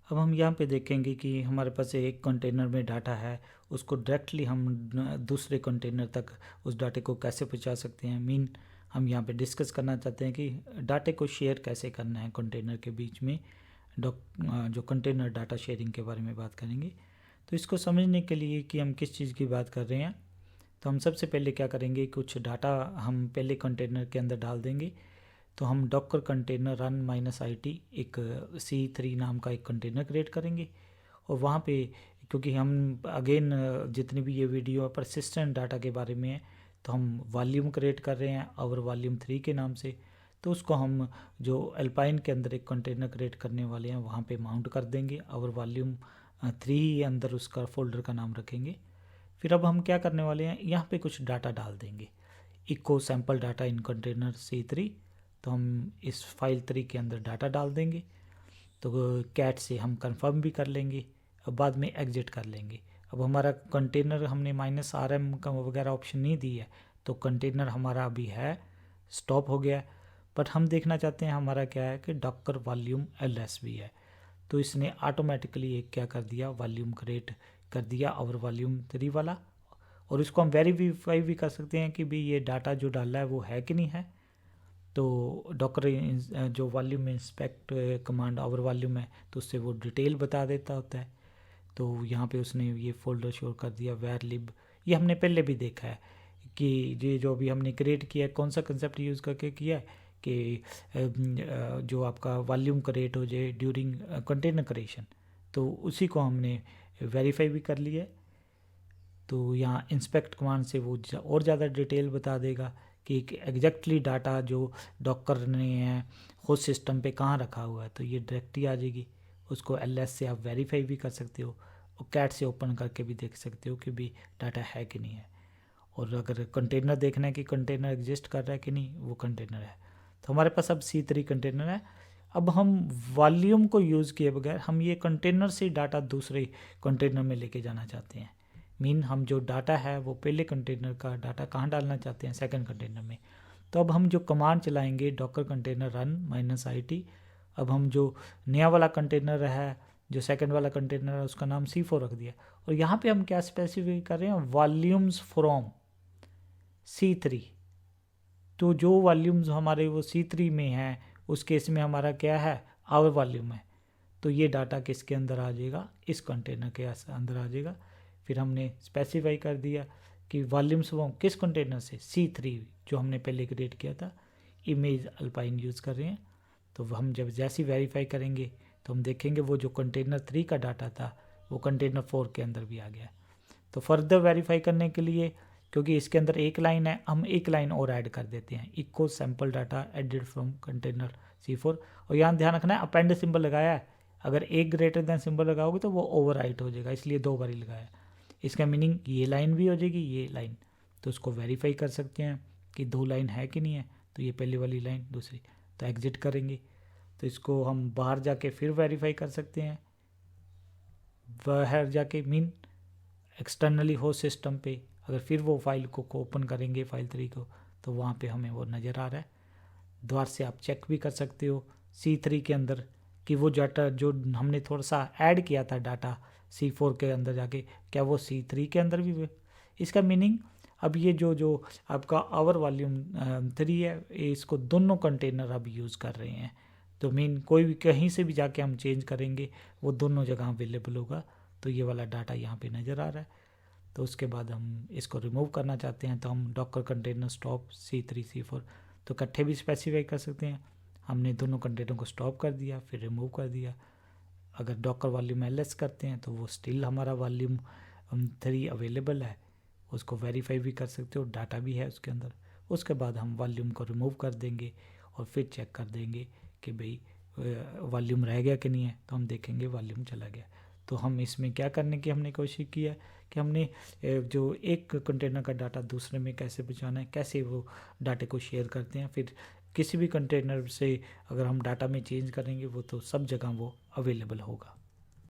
अब हम यहाँ पे देखेंगे कि हमारे पास एक कंटेनर में डाटा है, उसको डायरेक्टली हम दूसरे कंटेनर तक उस डाटे को कैसे पहुँचा सकते हैं। हम यहाँ पे डिस्कस करना चाहते हैं कि डाटे को शेयर कैसे करना है कंटेनर के बीच में। जो कंटेनर डाटा शेयरिंग के बारे में बात करेंगे। तो इसको समझने के लिए कि हम किस चीज़ की बात कर रहे हैं, तो हम सबसे पहले क्या करेंगे, कुछ डाटा हम पहले कंटेनर के अंदर डाल देंगे। तो हम डॉकर कंटेनर रन -it एक C3 नाम का एक कंटेनर क्रिएट करेंगे। और वहाँ पे क्योंकि हम अगेन जितनी भी ये वीडियो परसिस्टेंट डाटा के बारे में है, तो हम वॉल्यूम क्रिएट कर रहे हैं और वॉल्यूम 3 के नाम से। तो उसको हम जो अल्पाइन के अंदर एक कंटेनर क्रिएट करने वाले हैं वहाँ पे माउंट कर देंगे और वॉल्यूम 3 अंदर उसका फोल्डर का नाम रखेंगे। फिर अब हम क्या करने वाले हैं, यहाँ पे कुछ डाटा डाल देंगे, echo sample data in container C3। तो हम इस फाइल 3 के अंदर डाटा डाल देंगे। तो कैट से हम कंफर्म भी कर लेंगे, अब बाद में एग्जिट कर लेंगे। अब हमारा कंटेनर हमने -rm का वगैरह ऑप्शन नहीं दी है, तो कंटेनर हमारा अभी है स्टॉप हो गया। बट हम देखना चाहते हैं हमारा क्या है कि डॉकर वॉल्यूम ls भी है। तो इसने ऑटोमेटिकली एक क्या कर दिया, वॉल्यूम क्रिएट कर दिया और वॉल्यूम 3 वाला। और इसको हम वेरीफाई भी कर सकते हैं कि भी ये डाटा जो डाला है वो है कि नहीं है। तो डॉकर जो वॉल्यूम इंस्पेक्ट कमांड और वॉल्यूम है, तो उससे वो डिटेल बता देता होता है। तो यहाँ पे उसने ये फोल्डर शो कर दिया varlib। ये हमने पहले भी देखा है कि ये जो अभी हमने क्रिएट किया है, कौन सा कंसेप्ट यूज़ करके किया है कि जो आपका वॉल्यूम क्रिएट हो जाए ड्यूरिंग कंटेनर क्रिएशन, तो उसी को हमने वेरीफाई भी कर लिया है। तो यहाँ इंस्पेक्ट कमांड से वो और ज़्यादा डिटेल बता देगा कि एग्जैक्टली डाटा जो डॉकर ने होस्ट सिस्टम पे कहाँ रखा हुआ है, तो ये डायरेक्टली आ जाएगी। उसको ls से आप वेरीफाई भी कर सकते हो और कैट से ओपन करके भी देख सकते हो कि भी डाटा है कि नहीं है। और अगर कंटेनर देखना है कि कंटेनर एग्जिस्ट कर रहा है कि नहीं, वो कंटेनर है। तो हमारे पास अब C3 कंटेनर है। अब हम वॉल्यूम को यूज़ किए बगैर हम ये कंटेनर से डाटा दूसरे कंटेनर में लेके जाना चाहते हैं। हम जो डाटा है वो पहले कंटेनर का डाटा कहाँ डालना चाहते हैं, सेकंड कंटेनर में। तो अब हम जो कमांड चलाएंगे डॉकर कंटेनर रन -it। अब हम जो नया वाला कंटेनर है, जो सेकंड वाला कंटेनर है, उसका नाम C4 रख दिया। और यहाँ पे हम क्या स्पेसिफाई कर रहे हैं, वॉल्यूम्स फ्रॉम C3। तो जो वॉल्यूम्स हमारे वो C3 में है, उस केस में हमारा क्या है, आवर वॉल्यूम है। तो ये डाटा किसके अंदर आ जाएगा, इस कंटेनर के अंदर आ जाएगा। फिर हमने स्पेसिफाई कर दिया कि वॉल्यूम्स वो किस कंटेनर से, C3 जो हमने पहले क्रिएट किया था। इमेज अल्पाइन यूज़ कर रहे हैं। तो हम जब जैसे वेरीफाई करेंगे तो हम देखेंगे वो जो कंटेनर 3 का डाटा था वो कंटेनर 4 के अंदर भी आ गया। तो फर्दर वेरीफाई करने के लिए, क्योंकि इसके अंदर एक लाइन है, हम एक लाइन और ऐड कर देते हैं, echo sample data added from container C4। और यहाँ ध्यान रखना है अपेंड सिंबल लगाया है, अगर एक ग्रेटर देन सिंबल लगाओगे तो वो ओवरराइट हो जाएगा, इसलिए 2 बार ही लगाया। इसका मीनिंग ये लाइन भी हो जाएगी, ये लाइन। तो उसको वेरीफाई कर सकते हैं कि 2 लाइन है कि नहीं है। तो ये पहली वाली लाइन, दूसरी। तो एग्जिट करेंगे तो इसको हम बाहर जाके फिर वेरीफाई कर सकते हैं। बाहर जाके एक्सटर्नली हो सिस्टम पे, अगर फिर वो फाइल को ओपन करेंगे फाइल 3 को, तो वहाँ पे हमें वो नज़र आ रहा है। द्वार से आप चेक भी कर सकते हो C3 के अंदर कि वो डाटा जो हमने थोड़ा सा ऐड किया था डाटा C4 के अंदर जाके, क्या वो C3 के अंदर भी। इसका मीनिंग अब ये जो आपका आवर वॉल्यूम 3 है, इसको दोनों कंटेनर अब यूज़ कर रहे हैं। तो कोई भी कहीं से भी जाके हम चेंज करेंगे वो दोनों जगह अवेलेबल होगा। तो ये वाला डाटा यहाँ पे नज़र आ रहा है। तो उसके बाद हम इसको रिमूव करना चाहते हैं, तो हम Docker container stop C3 C4 तो इकट्ठे भी स्पेसिफाई कर सकते हैं। हमने दोनों कंटेनर को स्टॉप कर दिया, फिर रिमूव कर दिया। अगर डॉकर वॉल्यूम ls करते हैं तो वो स्टिल हमारा वॉल्यूम 3 अवेलेबल है, उसको वेरीफाई भी कर सकते हो, डाटा भी है उसके अंदर। उसके बाद हम वॉल्यूम को रिमूव कर देंगे और फिर चेक कर देंगे कि भाई वॉल्यूम रह गया कि नहीं है। तो हम देखेंगे वॉल्यूम चला गया। तो हम इसमें क्या करने की हमने कोशिश की है कि हमने जो एक कंटेनर का डाटा दूसरे में कैसे पहुँचाना है, कैसे वो डाटे को शेयर करते हैं। फिर किसी भी कंटेनर से अगर हम डाटा में चेंज करेंगे वो तो सब जगह वो अवेलेबल होगा।